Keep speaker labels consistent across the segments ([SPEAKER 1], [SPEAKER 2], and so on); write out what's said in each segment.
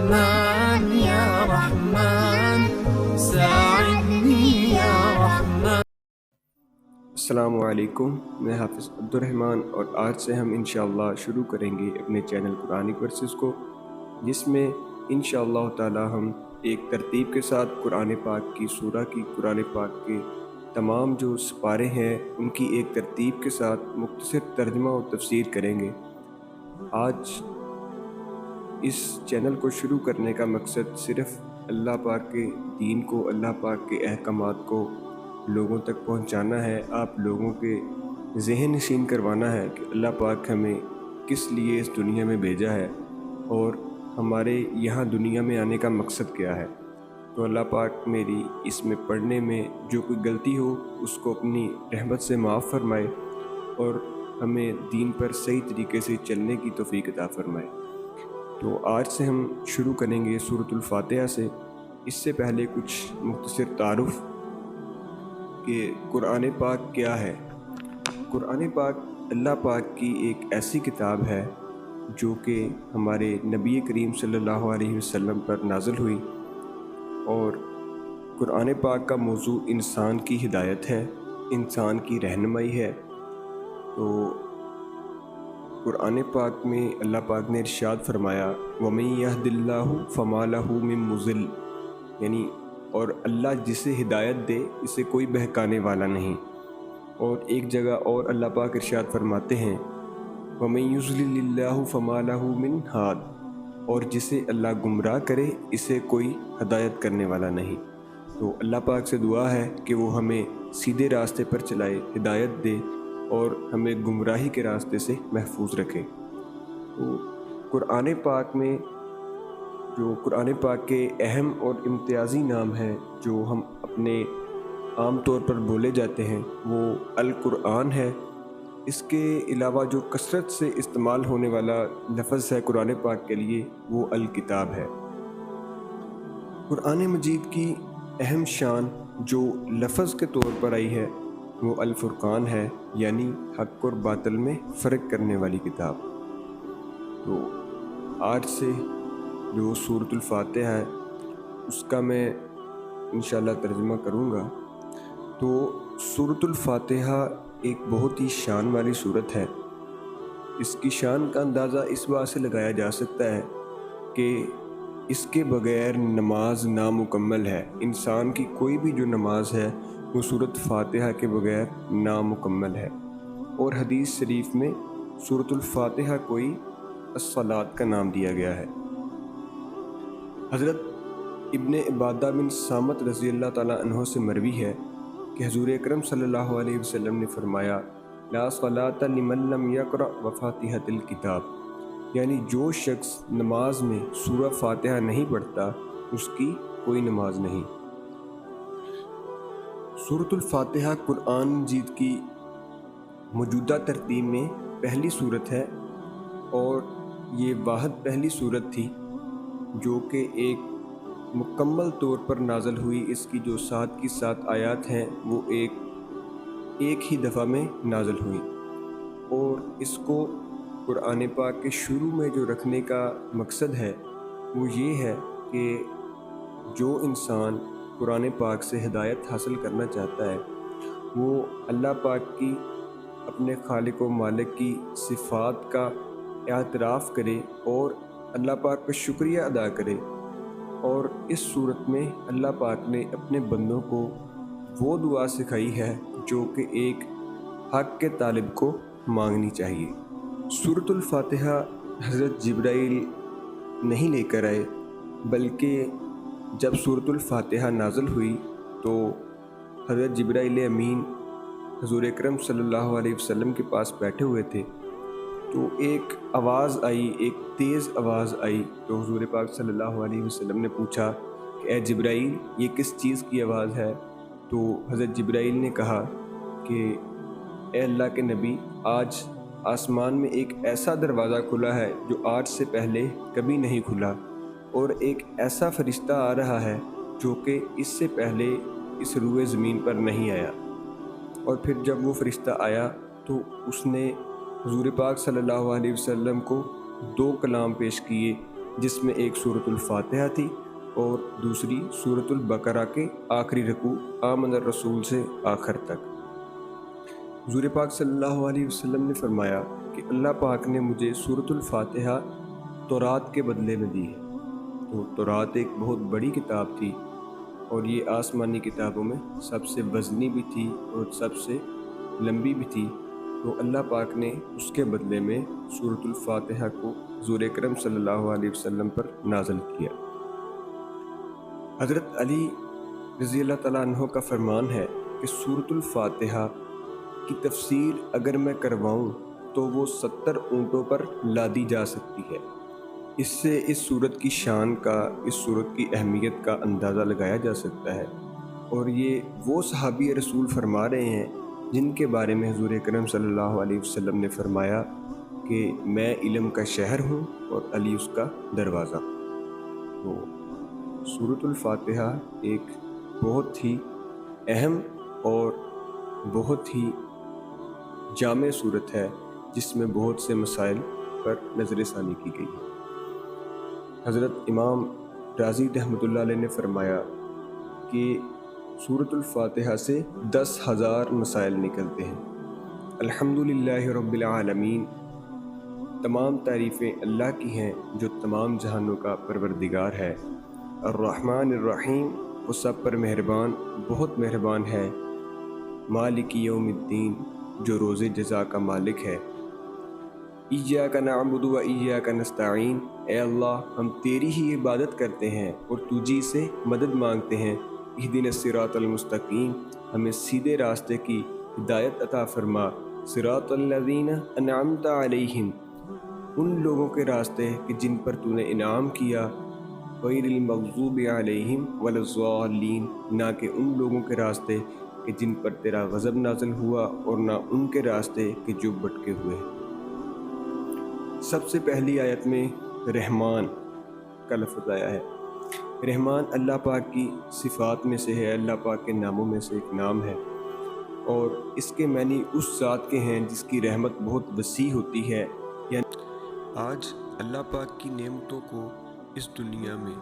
[SPEAKER 1] رحمن یا رحمن ساعدنی یا رحمن۔
[SPEAKER 2] السلام علیکم، میں حافظ عبدالرحمن، اور آج سے ہم انشاءاللہ شروع کریں گے اپنے چینل قرآنک ورسز کو، جس میں انشاءاللہ تعالی ہم ایک ترتیب کے ساتھ قرآن پاک کی سورہ کی، قرآن پاک کے تمام جو سپارے ہیں ان کی ایک ترتیب کے ساتھ مختصر ترجمہ و تفسیر کریں گے۔ آج اس چینل کو شروع کرنے کا مقصد صرف اللہ پاک کے دین کو، اللہ پاک کے احکامات کو لوگوں تک پہنچانا ہے، آپ لوگوں کے ذہن نشین کروانا ہے کہ اللہ پاک ہمیں کس لیے اس دنیا میں بھیجا ہے اور ہمارے یہاں دنیا میں آنے کا مقصد کیا ہے۔ تو اللہ پاک میری اس میں پڑھنے میں جو کوئی غلطی ہو اس کو اپنی رحمت سے معاف فرمائے اور ہمیں دین پر صحیح طریقے سے چلنے کی توفیق عطا فرمائے۔ تو آج سے ہم شروع کریں گے سورۃ الفاتحہ سے۔ اس سے پہلے کچھ مختصر تعارف کہ قرآن پاک کیا ہے۔ قرآن پاک اللہ پاک کی ایک ایسی کتاب ہے جو کہ ہمارے نبی کریم صلی اللہ علیہ وسلم پر نازل ہوئی، اور قرآن پاک کا موضوع انسان کی ہدایت ہے، انسان کی رہنمائی ہے۔ تو قرآن پاک میں اللہ پاک نے ارشاد فرمایا وَمَن يَهْدِ اللَّهُ فَمَا لَهُ مِن مُضِلٍّ، یعنی اور اللہ جسے ہدایت دے اسے کوئی بہکانے والا نہیں۔ اور ایک جگہ اور اللہ پاک ارشاد فرماتے ہیں وَمَن يُضْلِلِ اللَّهُ فَمَا لَهُ مِنْ هَادٍ، اور جسے اللہ گمراہ کرے اسے کوئی ہدایت کرنے والا نہیں۔ تو اللہ پاک سے دعا ہے کہ وہ ہمیں سیدھے راستے پر چلائے، ہدایت دے اور ہمیں گمراہی کے راستے سے محفوظ رکھے۔ تو قرآن پاک میں جو قرآن پاک کے اہم اور امتیازی نام ہیں جو ہم اپنے عام طور پر بولے جاتے ہیں وہ القرآن ہے۔ اس کے علاوہ جو کثرت سے استعمال ہونے والا لفظ ہے قرآن پاک کے لیے وہ الکتاب ہے۔ قرآن مجید کی اہم شان جو لفظ کے طور پر آئی ہے وہ الفرقان ہے، یعنی حق اور باطل میں فرق کرنے والی کتاب۔ تو آج سے جو سورۃ الفاتحہ ہے اس کا میں انشاءاللہ ترجمہ کروں گا۔ تو سورۃ الفاتحہ ایک بہت ہی شان والی سورت ہے۔ اس کی شان کا اندازہ اس بات سے لگایا جا سکتا ہے کہ اس کے بغیر نماز نامکمل ہے۔ انسان کی کوئی بھی جو نماز ہے وہ سورۃ فاتحہ کے بغیر نامکمل ہے، اور حدیث شریف میں سورۃ الفاتحہ کو ہی الصلاۃ کا نام دیا گیا ہے۔ حضرت ابن عبادہ بن صامت رضی اللہ تعالیٰ عنہ سے مروی ہے کہ حضور اکرم صلی اللہ علیہ وسلم نے فرمایا لا صلاۃ لمن لم یقرأ بفاتحۃ الکتاب، یعنی جو شخص نماز میں سورہ فاتحہ نہیں پڑھتا اس کی کوئی نماز نہیں۔ سورۃ الفاتحہ قرآن مجید کی موجودہ ترتیب میں پہلی سورت ہے، اور یہ واحد پہلی سورت تھی جو کہ ایک مکمل طور پر نازل ہوئی۔ اس کی جو 7 کی 7 آیات ہیں وہ ایک ہی دفعہ میں نازل ہوئی، اور اس کو قرآن پاک کے شروع میں جو رکھنے کا مقصد ہے وہ یہ ہے کہ جو انسان قرآن پاک سے ہدایت حاصل کرنا چاہتا ہے وہ اللہ پاک کی، اپنے خالق و مالک کی صفات کا اعتراف کرے اور اللہ پاک کا شکریہ ادا کرے۔ اور اس صورت میں اللہ پاک نے اپنے بندوں کو وہ دعا سکھائی ہے جو کہ ایک حق کے طالب کو مانگنی چاہیے۔ سورۃ الفاتحہ حضرت جبرائیل نہیں لے کر آئے، بلکہ جب سورۃ الفاتحہ نازل ہوئی تو حضرت جبرائیل امین حضور اکرم صلی اللہ علیہ وسلم کے پاس بیٹھے ہوئے تھے، تو ایک آواز آئی، ایک تیز آواز آئی، تو حضور پاک صلی اللہ علیہ وسلم نے پوچھا کہ اے جبرائیل یہ کس چیز کی آواز ہے؟ تو حضرت جبرائیل نے کہا کہ اے اللہ کے نبی، آج آسمان میں ایک ایسا دروازہ کھلا ہے جو آج سے پہلے کبھی نہیں کھلا، اور ایک ایسا فرشتہ آ رہا ہے جو کہ اس سے پہلے اس روئے زمین پر نہیں آیا۔ اور پھر جب وہ فرشتہ آیا تو اس نے حضور پاک صلی اللہ علیہ وسلم کو 2 کلام پیش کیے، جس میں ایک سورۃ الفاتحہ تھی اور دوسری سورۃ البقرہ کے آخری رکوع آمن الرسول سے آخر تک۔ حضور پاک صلی اللہ علیہ وسلم نے فرمایا کہ اللہ پاک نے مجھے سورۃ الفاتحہ تورات کے بدلے میں دی ہے۔ تو تورات ایک بہت بڑی کتاب تھی اور یہ آسمانی کتابوں میں سب سے وزنی بھی تھی اور سب سے لمبی بھی تھی، تو اللہ پاک نے اس کے بدلے میں سورۃ الفاتحہ کو حضور اکرم صلی اللہ علیہ وسلم پر نازل کیا۔ حضرت علی رضی اللہ تعالیٰ عنہ کا فرمان ہے کہ سورۃ الفاتحہ کی تفسیر اگر میں کرواؤں تو وہ 70 اونٹوں پر لادی جا سکتی ہے۔ اس سے اس سورت کی شان کا، اس سورت کی اہمیت کا اندازہ لگایا جا سکتا ہے، اور یہ وہ صحابی رسول فرما رہے ہیں جن کے بارے میں حضور اکرم صلی اللہ علیہ وسلم نے فرمایا کہ میں علم کا شہر ہوں اور علی اس کا دروازہ۔ تو سورۃ الفاتحہ ایک بہت ہی اہم اور بہت ہی جامع سورت ہے جس میں بہت سے مسائل پر نظر ثانی کی گئی ہے۔ حضرت امام رازی رحمۃ اللہ علیہ نے فرمایا کہ سورۃ الفاتحہ سے 10,000 مسائل نکلتے ہیں۔ الحمدللہ رب العالمین، تمام تعریفیں اللہ کی ہیں جو تمام جہانوں کا پروردگار ہے۔ الرحمن الرحیم، وہ سب پر مہربان، بہت مہربان ہے۔ مالک یوم الدین، جو روز جزا کا مالک ہے۔ ایاک نعبد و ایاک نستعین، اے اللہ ہم تیری ہی عبادت کرتے ہیں اور تجھی سے مدد مانگتے ہیں۔ اہدنا الصراط المستقیم، ہمیں سیدھے راستے کی ہدایت عطا فرما۔ صراط الذین انعمت علیہم، ان لوگوں کے راستے کہ جن پر تو نے انعام کیا۔ غیر المغضوب علیہم ولا الضالین، نہ کہ ان لوگوں کے راستے کہ جن پر تیرا غضب نازل ہوا، اور نہ ان کے راستے کہ جو بھٹکے ہوئے۔ سب سے پہلی آیت میں رحمان کا لفظ آیا ہے۔ رحمان اللہ پاک کی صفات میں سے ہے، اللہ پاک کے ناموں میں سے ایک نام ہے، اور اس کے معنی اس ذات کے ہیں جس کی رحمت بہت وسیع ہوتی ہے۔ یعنی آج اللہ پاک کی نعمتوں کو اس دنیا میں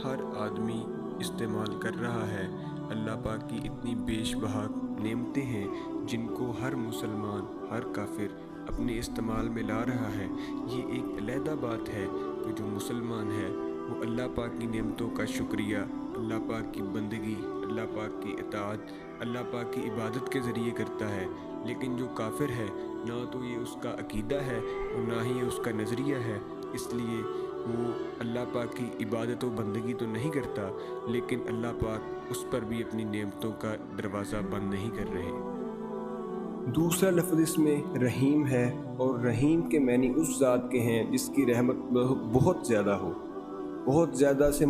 [SPEAKER 2] ہر آدمی استعمال کر رہا ہے۔ اللہ پاک کی اتنی بیش بہا نعمتیں ہیں جن کو ہر مسلمان، ہر کافر اپنے استعمال میں لا رہا ہے۔ یہ ایک علیحدہ بات ہے کہ جو مسلمان ہے وہ اللہ پاک کی نعمتوں کا شکریہ، اللہ پاک کی بندگی، اللہ پاک کی اطاعت، اللہ پاک کی عبادت کے ذریعے کرتا ہے۔ لیکن جو کافر ہے، نہ تو یہ اس کا عقیدہ ہے اور نہ ہی یہ اس کا نظریہ ہے، اس لیے وہ اللہ پاک کی عبادت و بندگی تو نہیں کرتا، لیکن اللہ پاک اس پر بھی اپنی نعمتوں کا دروازہ بند نہیں کر رہے۔ دوسرا لفظ اس میں رحیم ہے، اور رحیم کے معنی اس ذات کے ہیں جس کی رحمت بہت زیادہ ہو۔ بہت زیادہ سے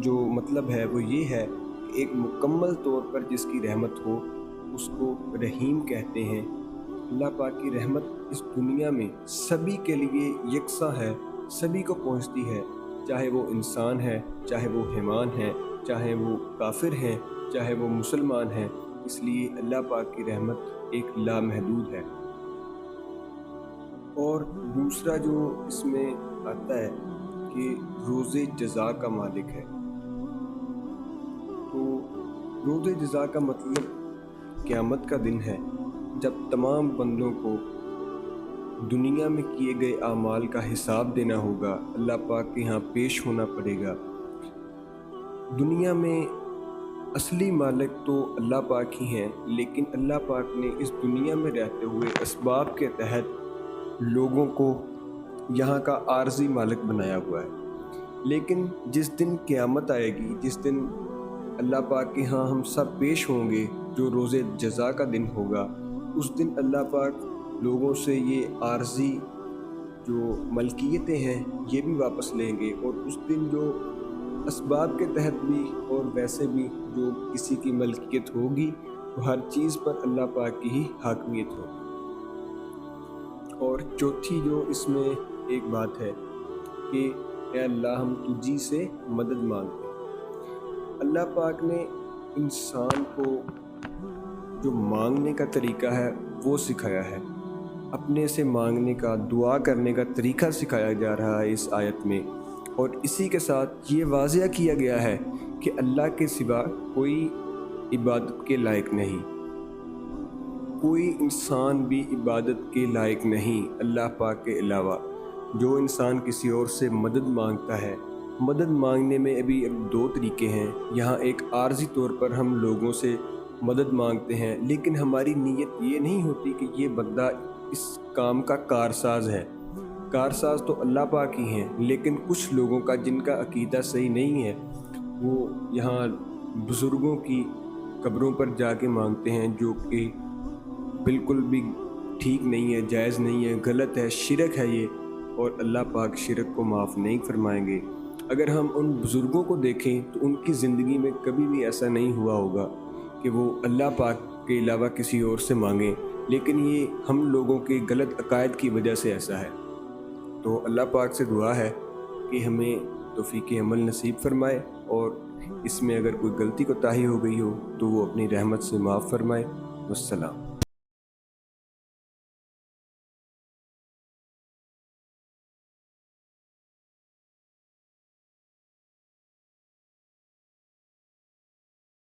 [SPEAKER 2] جو مطلب ہے وہ یہ ہے کہ ایک مکمل طور پر جس کی رحمت ہو اس کو رحیم کہتے ہیں۔ اللہ پاک کی رحمت اس دنیا میں سبھی کے لیے یکساں ہے، سبھی کو پہنچتی ہے، چاہے وہ انسان ہے، چاہے وہ حیوان ہے، چاہے وہ کافر ہیں، چاہے وہ مسلمان ہیں۔ اس لیے اللہ پاک کی رحمت ایک لامحدود ہے۔ اور دوسرا جو اس میں آتا ہے کہ روز جزا کا مالک ہے۔ تو روز جزا کا مطلب قیامت کا دن ہے، جب تمام بندوں کو دنیا میں کیے گئے اعمال کا حساب دینا ہوگا، اللہ پاک کے ہاں پیش ہونا پڑے گا۔ دنیا میں اصلی مالک تو اللہ پاک ہی ہیں، لیکن اللہ پاک نے اس دنیا میں رہتے ہوئے اسباب کے تحت لوگوں کو یہاں کا عارضی مالک بنایا ہوا ہے۔ لیکن جس دن قیامت آئے گی، جس دن اللہ پاک کے ہاں ہم سب پیش ہوں گے، جو روز جزا کا دن ہوگا، اس دن اللہ پاک لوگوں سے یہ عارضی جو ملکیتیں ہیں یہ بھی واپس لیں گے، اور اس دن جو اسباب کے تحت بھی اور ویسے بھی جو کسی کی ملکیت ہوگی، وہ ہر چیز پر اللہ پاک کی ہی حاکمیت ہوگی۔ اور چوتھی جو اس میں ایک بات ہے کہ اے اللہ ہم تجھی سے مدد مانگتے ہیں۔ اللہ پاک نے انسان کو جو مانگنے کا طریقہ ہے وہ سکھایا ہے، اپنے سے مانگنے کا، دعا کرنے کا طریقہ سکھایا جا رہا ہے اس آیت میں، اور اسی کے ساتھ یہ واضح کیا گیا ہے کہ اللہ کے سوا کوئی عبادت کے لائق نہیں، کوئی انسان بھی عبادت کے لائق نہیں اللہ پاک کے علاوہ۔ جو انسان کسی اور سے مدد مانگتا ہے، مدد مانگنے میں ابھی دو طریقے ہیں۔ یہاں ایک عارضی طور پر ہم لوگوں سے مدد مانگتے ہیں، لیکن ہماری نیت یہ نہیں ہوتی کہ یہ بندہ اس کام کا کارساز ہے۔ کارساز تو اللہ پاک ہی ہیں، لیکن کچھ لوگوں کا جن کا عقیدہ صحیح نہیں ہے، وہ یہاں بزرگوں کی قبروں پر جا کے مانگتے ہیں، جو کہ بالکل بھی ٹھیک نہیں ہے، جائز نہیں ہے، غلط ہے، شرک ہے یہ، اور اللہ پاک شرک کو معاف نہیں فرمائیں گے۔ اگر ہم ان بزرگوں کو دیکھیں تو ان کی زندگی میں کبھی بھی ایسا نہیں ہوا ہوگا کہ وہ اللہ پاک کے علاوہ کسی اور سے مانگیں، لیکن یہ ہم لوگوں کے غلط عقائد کی وجہ سے ایسا ہے۔ تو اللہ پاک سے دعا ہے کہ ہمیں توفیق عمل نصیب فرمائے، اور اس میں اگر کوئی غلطی کوتاہی ہو گئی ہو تو وہ اپنی رحمت سے معاف فرمائے۔ والسلام۔